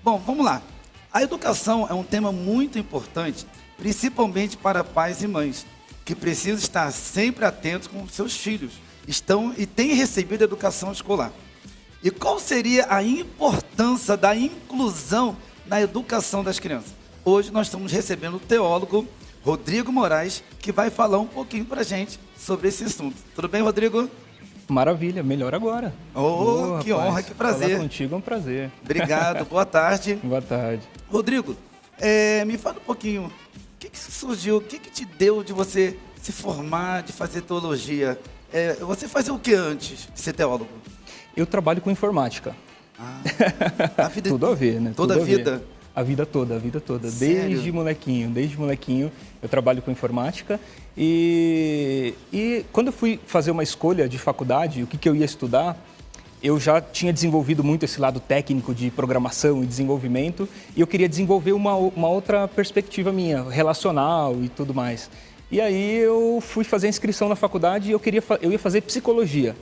Bom, vamos lá. A educação é um tema muito importante, principalmente para pais e mães, que precisam estar sempre atentos com seus filhos, estão e têm recebido educação escolar. E qual seria a importância da inclusão na educação das crianças? Hoje nós estamos recebendo o teólogo Rodrigo Moraes, que vai falar um pouquinho para a gente sobre esse assunto. Tudo bem, Rodrigo? Maravilha, melhor agora. Oh, que honra, que prazer. Falar contigo é um prazer. Obrigado, boa tarde. Boa tarde. Rodrigo, me fala um pouquinho, o que surgiu, o que te deu de você se formar, de fazer teologia? Você fazia o que antes de ser teólogo? Eu trabalho com informática. A vida, tudo a ver, né? Toda a vida? A vida toda. Sério? Desde molequinho eu trabalho com informática e quando eu fui fazer uma escolha de faculdade, o que eu ia estudar, eu já tinha desenvolvido muito esse lado técnico de programação e desenvolvimento e eu queria desenvolver uma outra perspectiva minha, relacional e tudo mais. E aí eu fui fazer a inscrição na faculdade e eu ia fazer psicologia.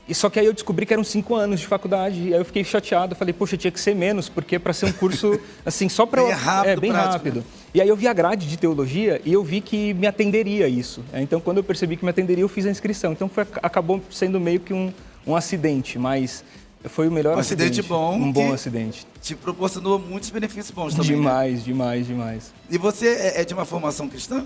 E só que aí eu descobri que eram 5 anos de faculdade, e aí eu fiquei chateado, falei, poxa, tinha que ser menos, porque para ser um curso, assim, só para... bem rápido. Né? E aí eu vi a grade de teologia e eu vi que me atenderia isso. Então, quando eu percebi que me atenderia, eu fiz a inscrição. Então, acabou sendo meio que um acidente, mas foi o melhor acidente. Bom. Um bom acidente. Te proporcionou muitos benefícios bons também, Demais. E você é de uma formação cristã?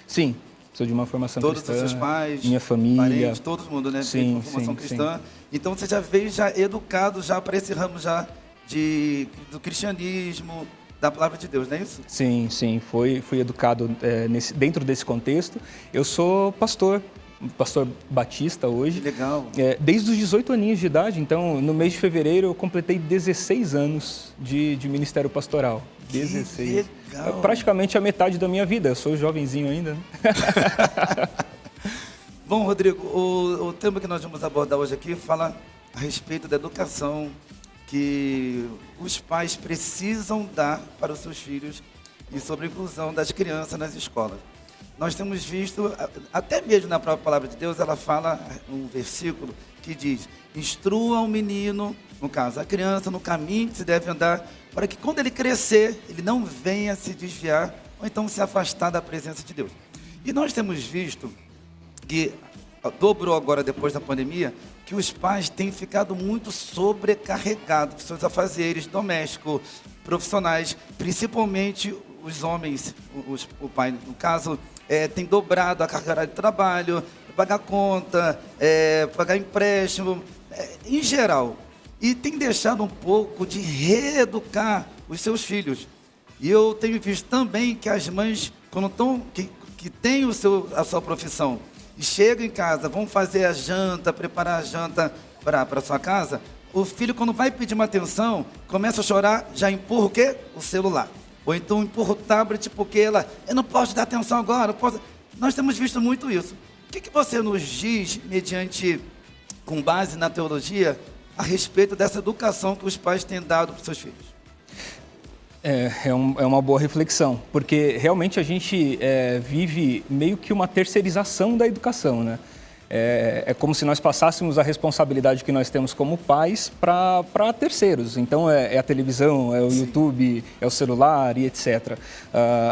Sim. Sou de uma formação cristã. Todos os seus pais, minha família, parentes, todo mundo, né? Sim, uma formação cristã. Sim. Então você já veio educado para esse ramo do cristianismo, da palavra de Deus, não é isso? Sim. Fui educado dentro desse contexto. Eu sou pastor batista hoje. Que legal. Desde os 18 aninhos de idade, então no mês de fevereiro eu completei 16 anos de ministério pastoral. 16. Que legal. Praticamente a metade da minha vida. Eu sou jovenzinho ainda, né? Bom, Rodrigo, o tema que nós vamos abordar hoje aqui fala a respeito da educação que os pais precisam dar para os seus filhos e sobre a inclusão das crianças nas escolas. Nós temos visto, até mesmo na própria palavra de Deus, ela fala um versículo que diz: instrua o menino, no caso, a criança, no caminho que se deve andar, para que quando ele crescer, ele não venha se desviar ou então se afastar da presença de Deus. E nós temos visto que dobrou agora depois da pandemia, que os pais têm ficado muito sobrecarregados com seus afazeres domésticos, profissionais, principalmente os homens, o pai, no caso, tem dobrado a carga horária de trabalho, pagar conta, pagar empréstimo, em geral. E tem deixado um pouco de reeducar os seus filhos. E eu tenho visto também que as mães, quando estão, que têm a sua profissão, e chegam em casa, vão fazer a janta, preparar a janta para a sua casa, o filho, quando vai pedir uma atenção, começa a chorar, já empurra o quê? O celular. Ou então empurra o tablet porque eu não posso dar atenção agora. Nós temos visto muito isso. O que você nos diz, com base na teologia, a respeito dessa educação que os pais têm dado para os seus filhos? É uma boa reflexão, porque realmente a gente vive meio que uma terceirização da educação, né? É como se nós passássemos a responsabilidade que nós temos como pais para terceiros. Então, é a televisão, é o Sim. YouTube, é o celular e etc.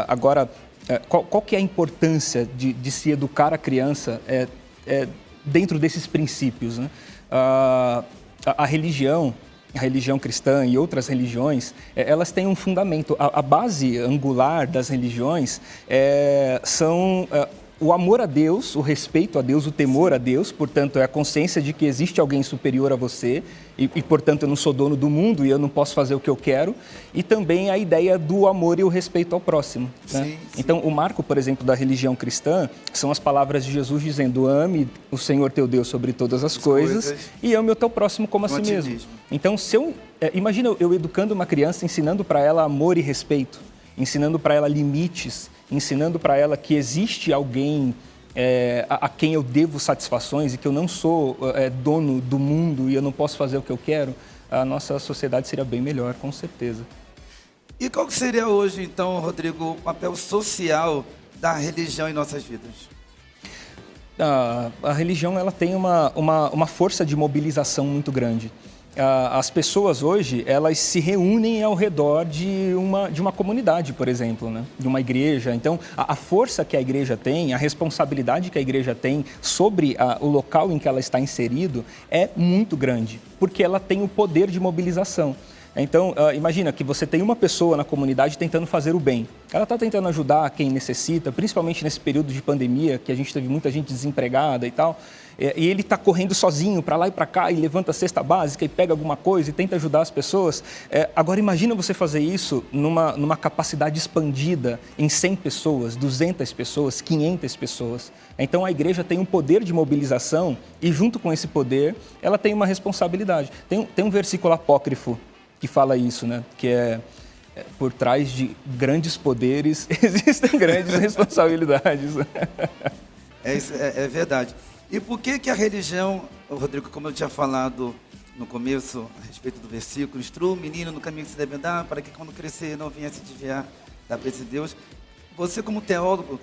Agora, qual que é a importância de se educar a criança dentro desses princípios, né? A religião cristã e outras religiões, elas têm um fundamento. A base angular das religiões são o amor a Deus, o respeito a Deus, o temor a Deus, portanto, é a consciência de que existe alguém superior a você e, portanto, eu não sou dono do mundo e eu não posso fazer o que eu quero, e também a ideia do amor e o respeito ao próximo. Né? Sim. Então, o marco, por exemplo, da religião cristã são as palavras de Jesus dizendo: ame o Senhor teu Deus sobre todas as coisas e ame o teu próximo como a si mesmo. Então, imagina eu educando uma criança, ensinando para ela amor e respeito, ensinando para ela limites, ensinando para ela que existe alguém a quem eu devo satisfações e que eu não sou dono do mundo e eu não posso fazer o que eu quero, a nossa sociedade seria bem melhor, com certeza. E qual que seria hoje, então, Rodrigo, o papel social da religião em nossas vidas? A religião ela tem uma força de mobilização muito grande. as pessoas hoje, elas se reúnem ao redor de uma comunidade, por exemplo, né? De uma igreja. Então, a força que a igreja tem, a responsabilidade que a igreja tem sobre o local em que ela está inserido é muito grande, porque ela tem o poder de mobilização. Então, imagina que você tem uma pessoa na comunidade tentando fazer o bem. Ela está tentando ajudar quem necessita, principalmente nesse período de pandemia, que a gente teve muita gente desempregada e tal. E ele está correndo sozinho para lá e para cá e levanta a cesta básica e pega alguma coisa e tenta ajudar as pessoas. Agora, imagina você fazer isso numa capacidade expandida em 100 pessoas, 200 pessoas, 500 pessoas. Então, a igreja tem um poder de mobilização e, junto com esse poder, ela tem uma responsabilidade. Tem um versículo apócrifo que fala isso, né? Que por trás de grandes poderes existem grandes responsabilidades. Isso é verdade. E por que a religião, Rodrigo, como eu tinha falado no começo, a respeito do versículo, instrua o menino no caminho que se deve andar, para que quando crescer não venha se desviar da presença de Deus. Você, como teólogo,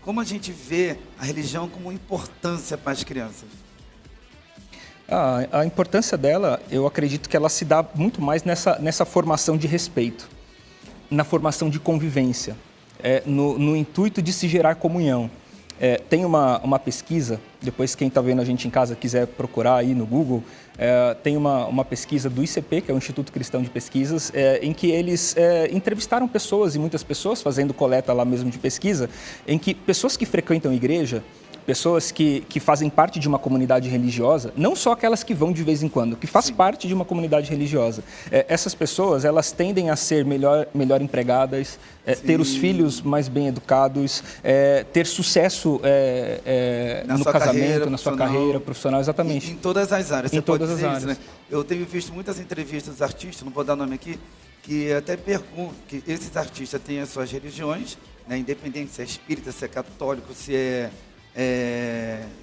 como a gente vê a religião como importância para as crianças? A importância dela, eu acredito que ela se dá muito mais nessa formação de respeito, na formação de convivência, no intuito de se gerar comunhão. Tem uma pesquisa, depois quem está vendo a gente em casa quiser procurar aí no Google, tem uma pesquisa do ICP, que é o Instituto Cristão de Pesquisas, em que eles entrevistaram pessoas, e muitas pessoas fazendo coleta lá mesmo de pesquisa, em que pessoas que frequentam a igreja, pessoas que fazem parte de uma comunidade religiosa, não só aquelas que vão de vez em quando, que faz parte de uma comunidade religiosa. Essas pessoas, elas tendem a ser melhor empregadas, ter os filhos mais bem educados, ter sucesso no casamento, na sua carreira profissional, exatamente. Em todas as áreas, em todas as áreas. Isso, né? Eu tenho visto muitas entrevistas dos artistas, não vou dar nome aqui, que até perguntam que esses artistas têm as suas religiões, né, independente se é espírita, se é católico, se é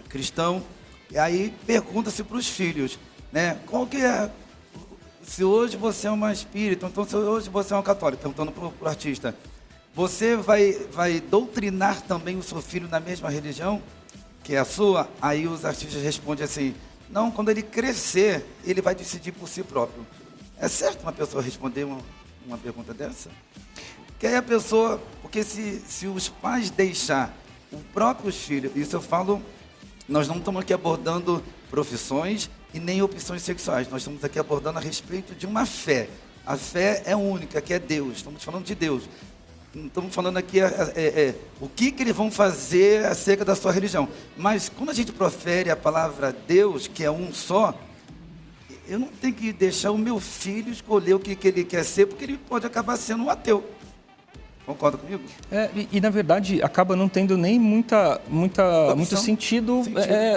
cristão, e aí pergunta-se para os filhos, né, qual que é, se hoje você é uma espírita, então se hoje você é um católico, perguntando para o artista, você vai doutrinar também o seu filho na mesma religião que é a sua? Aí os artistas respondem assim, não, quando ele crescer, ele vai decidir por si próprio. É certo uma pessoa responder uma pergunta dessa? Que aí a pessoa, porque se os pais deixar os próprios filhos, isso eu falo, nós não estamos aqui abordando profissões e nem opções sexuais, nós estamos aqui abordando a respeito de uma fé. A fé é única, que é Deus, estamos falando de Deus. Estamos falando aqui o que eles vão fazer acerca da sua religião. Mas quando a gente profere a palavra Deus, que é um só, eu não tenho que deixar o meu filho escolher o que ele quer ser, porque ele pode acabar sendo um ateu. Concorda comigo? Na verdade, acaba não tendo nem muito sentido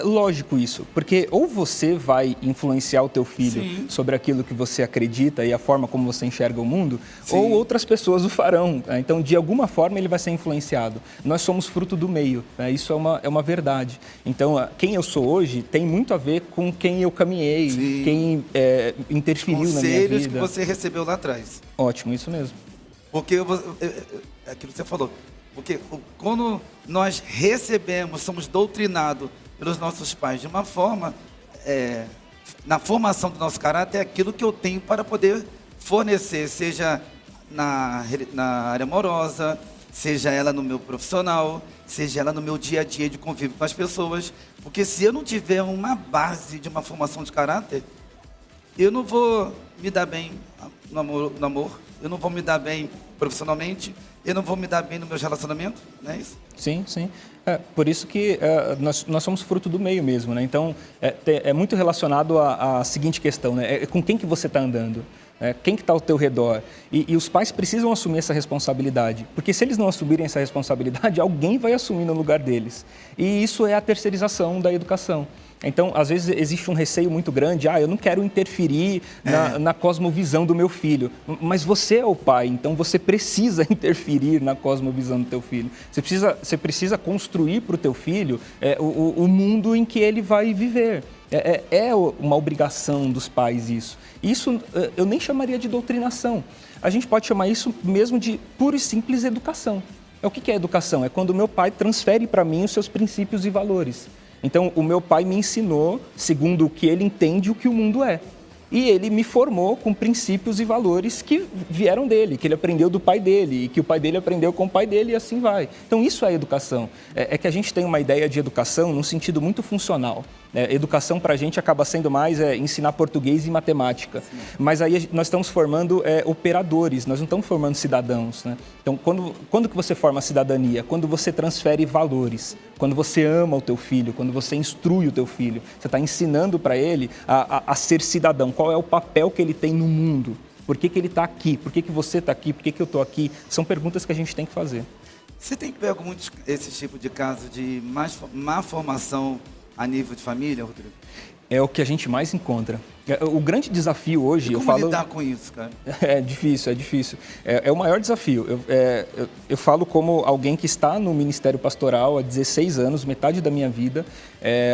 lógico isso. Porque ou você vai influenciar o teu filho sobre aquilo que você acredita e a forma como você enxerga o mundo, ou outras pessoas o farão. Então, de alguma forma, ele vai ser influenciado. Nós somos fruto do meio. Isso é uma verdade. Então, quem eu sou hoje tem muito a ver com quem eu caminhei, quem interferiu na minha vida. Conselhos que você recebeu lá atrás. Ótimo, isso mesmo. Porque aquilo que você falou, porque quando nós recebemos, somos doutrinados pelos nossos pais de uma forma, na formação do nosso caráter, é aquilo que eu tenho para poder fornecer, seja na área amorosa, seja ela no meu profissional, seja ela no meu dia a dia de convívio com as pessoas. Porque se eu não tiver uma base de uma formação de caráter, eu não vou me dar bem no amor, eu não vou me dar bem profissionalmente, eu não vou me dar bem no meu relacionamento, não é isso? Sim. Por isso que nós somos fruto do meio mesmo, né? Então, é muito relacionado à seguinte questão, né? Com quem que você está andando? Quem que está ao teu redor? E os pais precisam assumir essa responsabilidade, porque se eles não assumirem essa responsabilidade, alguém vai assumir no lugar deles. E isso é a terceirização da educação. Então, às vezes, existe um receio muito grande, eu não quero interferir na cosmovisão do meu filho. Mas você é o pai, então você precisa interferir na cosmovisão do teu filho. Você precisa construir para o teu filho o mundo em que ele vai viver. É uma obrigação dos pais isso. Isso eu nem chamaria de doutrinação. A gente pode chamar isso mesmo de pura e simples educação. O que é educação? É quando o meu pai transfere para mim os seus princípios e valores. Então, o meu pai me ensinou, segundo o que ele entende, o que o mundo é. E ele me formou com princípios e valores que vieram dele, que ele aprendeu do pai dele, e que o pai dele aprendeu com o pai dele, e assim vai. Então, isso é educação. É que a gente tem uma ideia de educação num sentido muito funcional. Educação, para a gente, acaba sendo mais ensinar português e matemática. Sim. Mas aí nós estamos formando operadores, nós não estamos formando cidadãos, né? Então, quando que você forma a cidadania? Quando você transfere valores, quando você ama o teu filho, quando você instrui o teu filho. Você está ensinando para ele a ser cidadão. Qual é o papel que ele tem no mundo? Por que ele está aqui? Por que você está aqui? Por que eu estou aqui? São perguntas que a gente tem que fazer. Você tem pego muitos esse tipo de caso de má formação a nível de família, Rodrigo? É o que a gente mais encontra. O grande desafio hoje... Como lidar com isso, cara? É difícil, é difícil. É o maior desafio. Eu falo como alguém que está no Ministério Pastoral há 16 anos, metade da minha vida.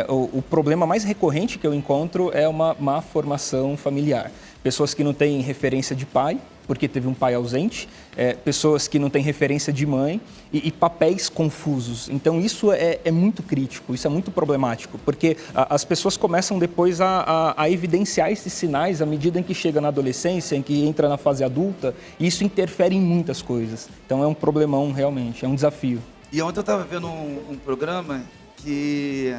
O problema mais recorrente que eu encontro é uma má formação familiar. Pessoas que não têm referência de pai, porque teve um pai ausente, pessoas que não têm referência de mãe e papéis confusos. Então, isso é muito crítico, isso é muito problemático, porque as pessoas começam depois a evidenciar esses sinais à medida em que chega na adolescência, em que entra na fase adulta, e isso interfere em muitas coisas. Então, é um problemão, realmente, é um desafio. E ontem eu estava vendo um programa que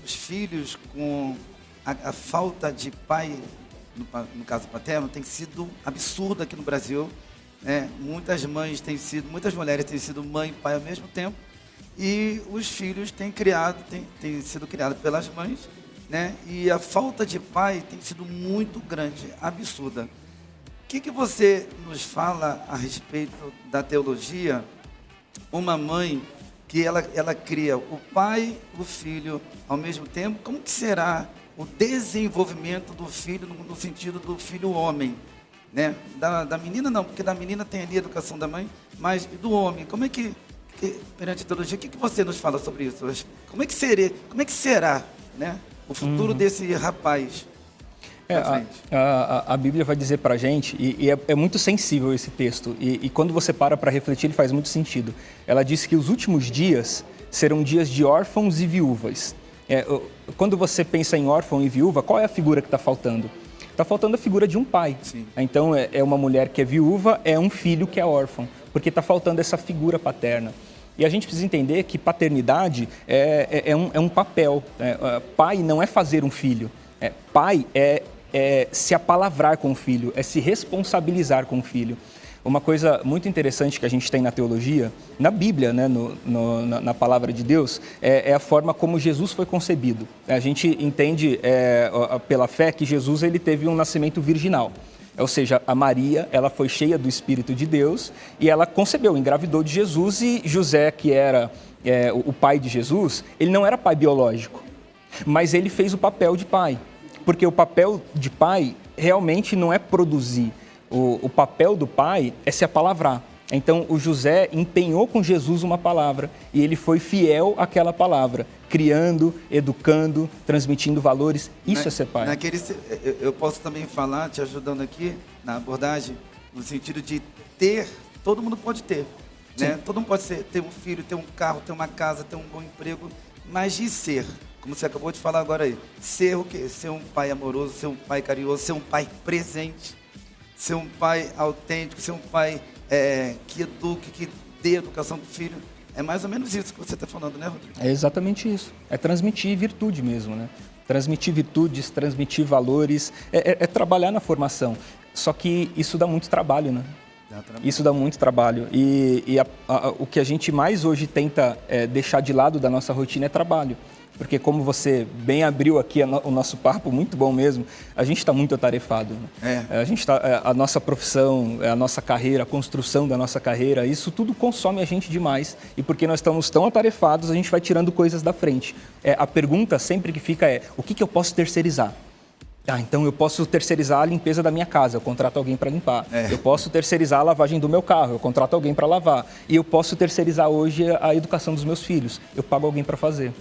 os filhos com a falta de pai, no caso paterno, tem sido absurdo aqui no Brasil, né? Muitas mulheres têm sido mãe e pai ao mesmo tempo, e os filhos têm sido criados pelas mães, né? E a falta de pai tem sido muito grande, absurda. O que você nos fala a respeito da teologia? Uma mãe que ela cria o pai, o filho ao mesmo tempo, como que será o desenvolvimento do filho no sentido do filho homem, né? Da menina não, porque da menina tem ali a educação da mãe, mas do homem, como é que perante a teologia, o que você nos fala sobre isso? Como é que será, né, o futuro desse rapaz? A Bíblia vai dizer para a gente, e é muito sensível esse texto, e quando você para refletir, ele faz muito sentido. Ela diz que os últimos dias serão dias de órfãos e viúvas. Quando você pensa em órfão e viúva, qual é a figura que está faltando? Está faltando a figura de um pai. Sim. Então, é uma mulher que é viúva, é um filho que é órfão, porque está faltando essa figura paterna. E a gente precisa entender que paternidade é um papel. Pai não é fazer um filho. Pai é se apalavrar com o filho, é se responsabilizar com o filho. Uma coisa muito interessante que a gente tem na teologia, na Bíblia, né, na palavra de Deus, é a forma como Jesus foi concebido. A gente entende pela fé que Jesus ele teve um nascimento virginal. Ou seja, a Maria, ela foi cheia do Espírito de Deus e ela concebeu, engravidou de Jesus, e José, que era o pai de Jesus, ele não era pai biológico, mas ele fez o papel de pai. Porque o papel de pai realmente não é produzir. O papel do pai é se apalavrar. Então, o José empenhou com Jesus uma palavra e ele foi fiel àquela palavra, criando, educando, transmitindo valores. Isso é ser pai. Eu posso também falar, te ajudando aqui na abordagem, no sentido de ter, todo mundo pode ter. Né? Todo mundo pode ter um filho, ter um carro, ter uma casa, ter um bom emprego, mas de ser, como você acabou de falar agora aí, ser o quê? Ser um pai amoroso, ser um pai carinhoso, ser um pai presente, ser um pai autêntico, ser um pai que eduque, que dê educação para o filho. É mais ou menos isso que você está falando, né, Rodrigo? É exatamente isso. É transmitir virtude mesmo, né? Transmitir virtudes, transmitir valores, é trabalhar na formação. Só que isso dá muito trabalho, né? Isso dá muito trabalho. E o que a gente mais hoje tenta deixar de lado da nossa rotina é trabalho. Porque como você bem abriu aqui o nosso papo, muito bom mesmo, a gente está muito atarefado. Né? A nossa profissão, a nossa carreira, a construção da nossa carreira, isso tudo consome a gente demais. E porque nós estamos tão atarefados, a gente vai tirando coisas da frente. A pergunta sempre que fica é, o que eu posso terceirizar? Então eu posso terceirizar a limpeza da minha casa, eu contrato alguém para limpar. Eu posso terceirizar a lavagem do meu carro, eu contrato alguém para lavar. E eu posso terceirizar hoje a educação dos meus filhos, eu pago alguém para fazer.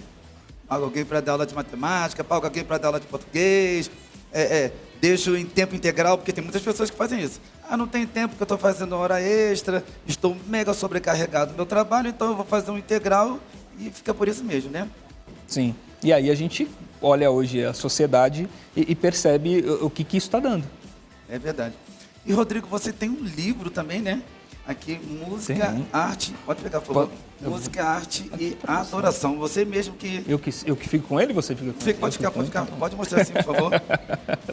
Pago alguém para dar aula de matemática, pago alguém para dar aula de português, deixo em tempo integral, porque tem muitas pessoas que fazem isso. Não tem tempo porque eu estou fazendo hora extra, estou mega sobrecarregado no meu trabalho, então eu vou fazer um integral e fica por isso mesmo, né? Sim. E aí a gente olha hoje a sociedade e percebe o que isso está dando. É verdade. E, Rodrigo, você tem um livro também, né? Aqui, Música, Sim. Arte... Pode pegar, por favor. Música, Arte e Adoração. Você mesmo que... Eu que fico com ele, você fica com ele? Pode ficar. Pode mostrar assim, por favor.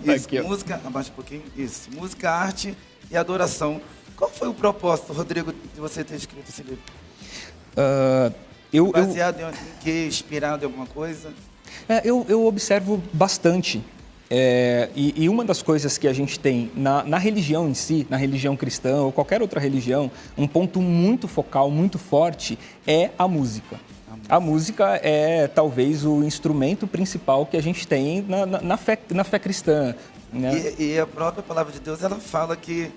Isso, aqui, ó. música... Abaixa um pouquinho. Isso. Música, Arte e Adoração. Qual foi o propósito, Rodrigo, de você ter escrito esse livro? Baseado em quê? Inspirado em alguma coisa? Eu observo bastante. E uma das coisas que a gente tem na religião em si, na religião cristã ou qualquer outra religião, um ponto muito focal, muito forte, é a música. A música é talvez o instrumento principal que a gente tem na fé cristã. Né? E a própria palavra de Deus, ela fala que...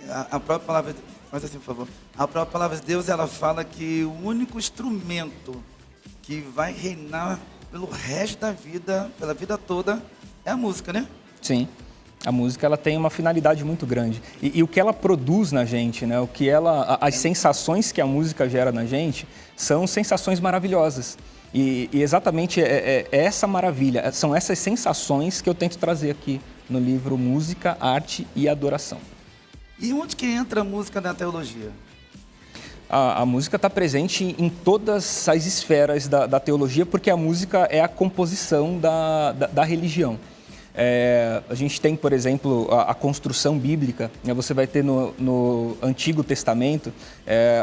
A própria palavra... Faz assim, por favor. A própria palavra de Deus, ela fala que o único instrumento que vai reinar pelo resto da vida, pela vida toda, é a música, né? Sim. A música, ela tem uma finalidade muito grande. E o que ela produz na gente, né? As sensações que a música gera na gente são sensações maravilhosas. E exatamente é essa maravilha, são essas sensações que eu tento trazer aqui no livro Música, Arte e Adoração. E onde que entra a música na teologia? A música está presente em todas as esferas da teologia, porque a música é a composição da religião. A gente tem, por exemplo, a construção bíblica. Né? Você vai ter no Antigo Testamento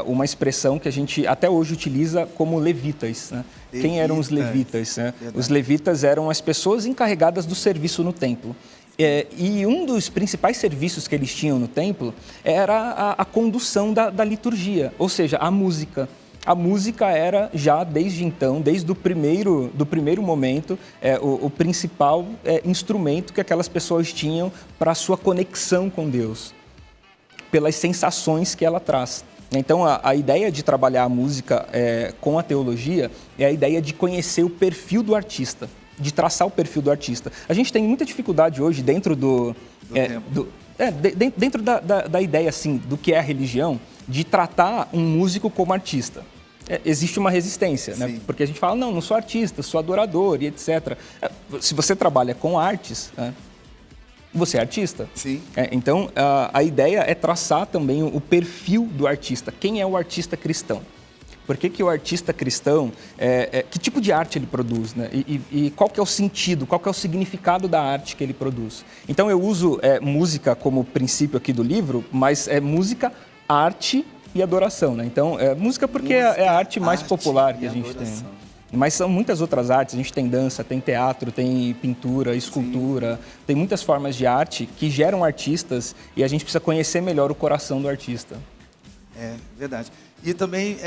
uma expressão que a gente até hoje utiliza como levitas. Né? Quem eram os levitas? Né? Os levitas eram as pessoas encarregadas do serviço no templo. E um dos principais serviços que eles tinham no templo era a condução da liturgia, ou seja, a música. A música era já desde então, desde o primeiro momento, o principal instrumento que aquelas pessoas tinham para a sua conexão com Deus, pelas sensações que ela traz. Então, a ideia de trabalhar a música com a teologia é a ideia de conhecer o perfil do artista, de traçar o perfil do artista. A gente tem muita dificuldade hoje dentro dentro da ideia assim, do que é a religião, de tratar um músico como artista. Existe uma resistência, né? Porque a gente fala, não sou artista, sou adorador e etc. Se você trabalha com artes, né? Você é artista. Sim. Então, a ideia é traçar também o perfil do artista. Quem é o artista cristão? Por que o artista cristão, que tipo de arte ele produz, né? E qual que é o sentido, qual que é o significado da arte que ele produz? Então eu uso música como princípio aqui do livro, mas é música, arte e adoração, né? Então, música porque é a arte mais popular que a gente tem. Mas são muitas outras artes, a gente tem dança, tem teatro, tem pintura, escultura, tem muitas formas de arte que geram artistas e a gente precisa conhecer melhor o coração do artista. É verdade. E também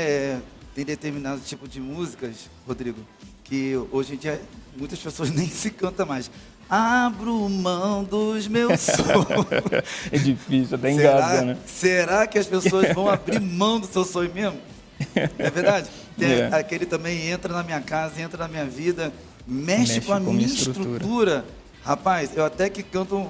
tem determinado tipo de músicas, Rodrigo, que hoje em dia muitas pessoas nem se cantam mais. Abro mão dos meus sonhos. É difícil, até engasga, né? Será que as pessoas vão abrir mão do seu sonho mesmo? É verdade? Tem aquele também, entra na minha casa, entra na minha vida, mexe com a minha estrutura. Rapaz, eu até que canto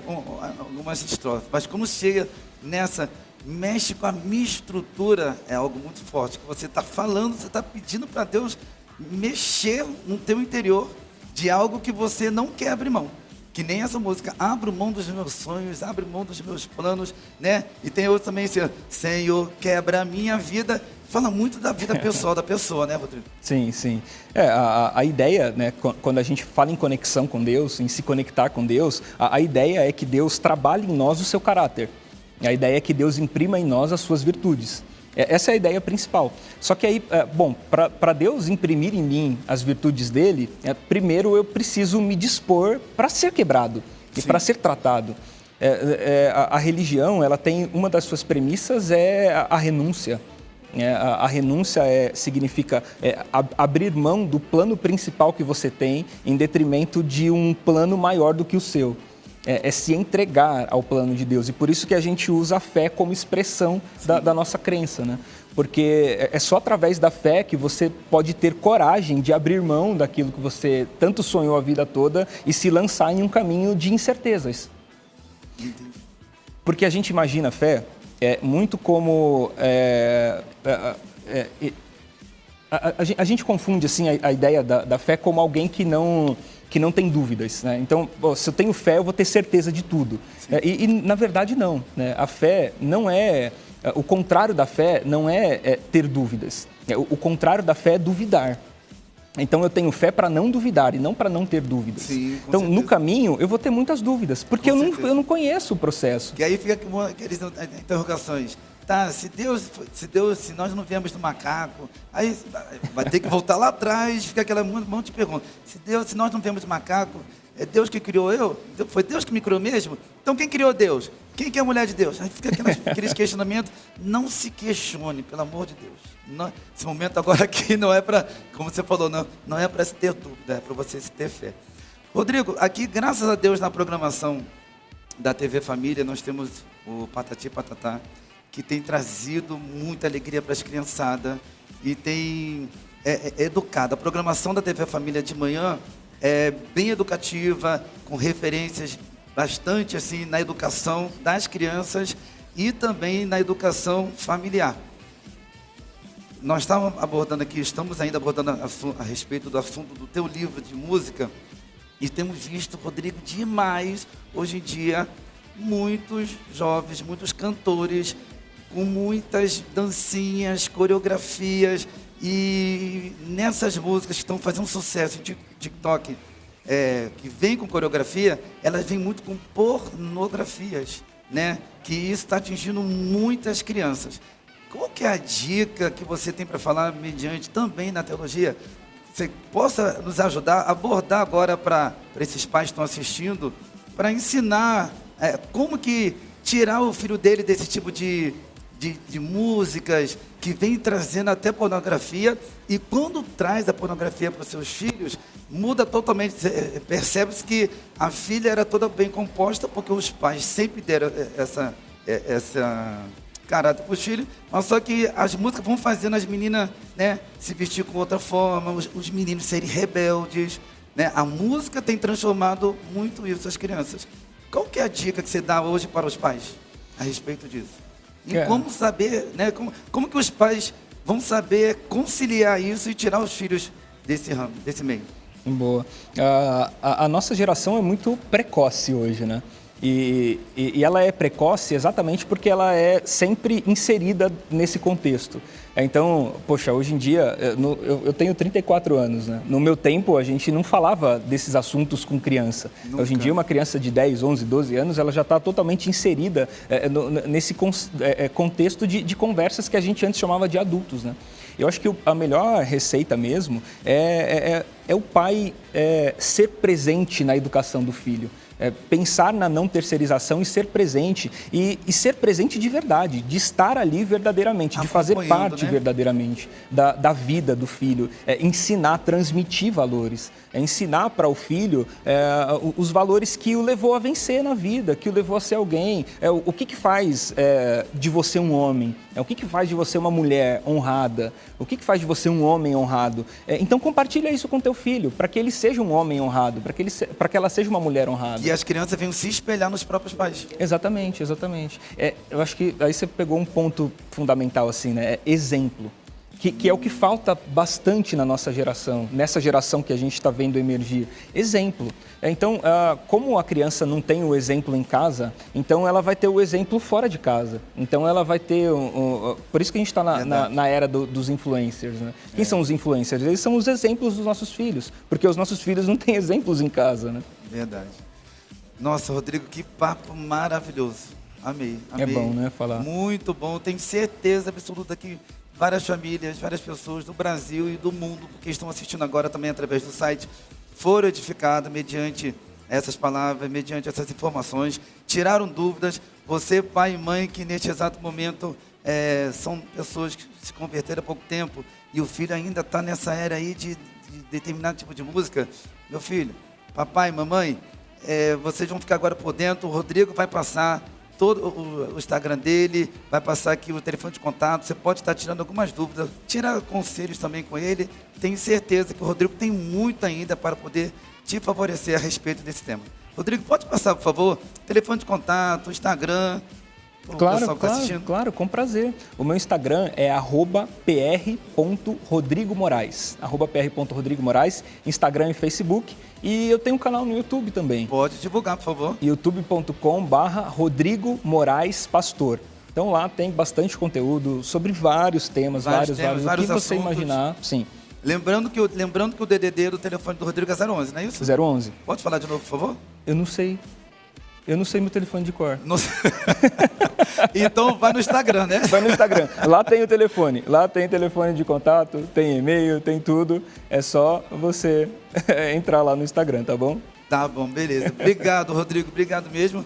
algumas estrofes, mas quando chega nessa... mexe com a minha estrutura, é algo muito forte, que você está falando, você está pedindo para Deus mexer no teu interior de algo que você não quer abrir mão. Que nem essa música, abro mão dos meus sonhos, abro mão dos meus planos, né? E tem outro também, assim, Senhor, quebra a minha vida. Fala muito da vida pessoal da pessoa, né, Rodrigo? Sim, sim. A ideia, né, quando a gente fala em conexão com Deus, em se conectar com Deus, a ideia é que Deus trabalhe em nós o seu caráter. A ideia é que Deus imprima em nós as suas virtudes. Essa é a ideia principal. Só que aí, para Deus imprimir em mim as virtudes dele, primeiro eu preciso me dispor para ser quebrado e para ser tratado. A religião, ela tem uma das suas premissas a renúncia. A renúncia significa abrir mão do plano principal que você tem em detrimento de um plano maior do que o seu. É se entregar ao plano de Deus. E por isso que a gente usa a fé como expressão da nossa crença, né? Porque é só através da fé que você pode ter coragem de abrir mão daquilo que você tanto sonhou a vida toda e se lançar em um caminho de incertezas. Porque a gente imagina a fé muito como... A gente confunde assim, a ideia da fé como alguém que não tem dúvidas, né? Então, se eu tenho fé, eu vou ter certeza de tudo. Na verdade, não, né? A fé não é... O contrário da fé não é ter dúvidas. O contrário da fé é duvidar. Então, eu tenho fé para não duvidar e não para não ter dúvidas. Sim, então, certeza. No caminho, eu vou ter muitas dúvidas, porque eu não conheço o processo. E aí fica aquelas interrogações. Tá, se nós não viemos do macaco, aí vai ter que voltar lá atrás, fica aquela monte de perguntas. Se nós não viemos do macaco, é Deus que criou eu? Foi Deus que me criou mesmo? Então quem criou Deus? Quem que é a mulher de Deus? Aí fica aqueles questionamentos. Não se questione, pelo amor de Deus. Não, esse momento agora aqui não é para, como você falou, não é para se ter dúvida, é para você se ter fé. Rodrigo, aqui, graças a Deus, na programação da TV Família, nós temos o Patati Patatá, que tem trazido muita alegria para as criançadas e tem educado. A programação da TV Família de manhã é bem educativa, com referências bastante assim na educação das crianças e também na educação familiar. Nós estamos ainda abordando a respeito do assunto do teu livro de música e temos visto, Rodrigo, demais hoje em dia muitos jovens, muitos cantores com muitas dancinhas, coreografias e nessas músicas que estão fazendo sucesso em TikTok, que vem com coreografia, elas vêm muito com pornografias, né? Que isso está atingindo muitas crianças. Qual que é a dica que você tem para falar mediante também na teologia? Você possa nos ajudar a abordar agora para esses pais que estão assistindo, para ensinar como que tirar o filho dele desse tipo de músicas que vem trazendo até pornografia, e quando traz a pornografia para os seus filhos, muda totalmente. Percebe-se que a filha era toda bem composta, porque os pais sempre deram essa caráter para os filhos, mas só que as músicas vão fazendo as meninas, né, se vestir com outra forma, os meninos serem rebeldes, né? A música tem transformado muito isso as crianças. Qual que é a dica que você dá hoje para os pais a respeito disso? E como saber, né, como que os pais vão saber conciliar isso e tirar os filhos desse ramo, desse meio? Boa. A nossa geração é muito precoce hoje, né? E ela é precoce exatamente porque ela é sempre inserida nesse contexto. Então, poxa, hoje em dia, eu tenho 34 anos, né? No meu tempo, a gente não falava desses assuntos com criança. Nunca. Hoje em dia, uma criança de 10, 11, 12 anos, ela já está totalmente inserida nesse contexto de conversas que a gente antes chamava de adultos, né? Eu acho que a melhor receita mesmo é o pai ser presente na educação do filho. Pensar na não terceirização e ser presente, e ser presente de verdade, de estar ali verdadeiramente, de fazer parte, né, verdadeiramente da vida do filho, ensinar, transmitir valores, ensinar para o filho os valores que o levou a vencer na vida, que o levou a ser alguém, o que faz de você um homem, o que faz de você uma mulher honrada, o que faz de você um homem honrado. Então compartilha isso com teu filho, para que ele seja um homem honrado, para que ela seja uma mulher honrada. E as crianças vêm se espelhar nos próprios pais. Exatamente, exatamente. Eu acho que aí você pegou um ponto fundamental, assim, né? Exemplo. Que é o que falta bastante na nossa geração, nessa geração que a gente está vendo emergir. Exemplo. Então, como a criança não tem o exemplo em casa, então ela vai ter o exemplo fora de casa. Então ela vai ter... Por isso que a gente está na era dos influencers, né? Quem são os influencers? Eles são os exemplos dos nossos filhos, porque os nossos filhos não têm exemplos em casa, né? Verdade. Nossa, Rodrigo, que papo maravilhoso. Amei. É bom, né, falar. Muito bom. Tenho certeza absoluta que várias famílias, várias pessoas do Brasil e do mundo, que estão assistindo agora também através do site, foram edificadas mediante essas palavras, mediante essas informações, tiraram dúvidas. Você, pai e mãe, que neste exato momento são pessoas que se converteram há pouco tempo e o filho ainda está nessa era aí de determinado tipo de música. Meu filho, papai, mamãe, vocês vão ficar agora por dentro. O Rodrigo vai passar todo o Instagram dele, vai passar aqui o telefone de contato. Você pode estar tirando algumas dúvidas, tirar conselhos também com ele. Tenho certeza que o Rodrigo tem muito ainda para poder te favorecer a respeito desse tema. Rodrigo, pode passar, por favor, telefone de contato, Instagram, O Claro, pessoal que tá claro, assistindo. claro, com prazer. O meu Instagram é @pr.rodrigomoraes. @pr.rodrigomoraes, Instagram e Facebook. E eu tenho um canal no YouTube também. Pode divulgar, por favor. youtube.com/Rodrigo Moraes Pastor. Então lá tem bastante conteúdo sobre vários temas, vários, o vários que você assuntos. imaginar. Sim, Lembrando que o DDD do telefone do Rodrigo é 011, não é isso? 011. Pode falar de novo, por favor? Eu não sei meu telefone de cor. Não sei. Então vai no Instagram, né? Vai no Instagram. Lá tem o telefone. Lá tem telefone de contato, tem e-mail, tem tudo. É só você entrar lá no Instagram, tá bom? Tá bom, beleza. Obrigado, Rodrigo. Obrigado mesmo.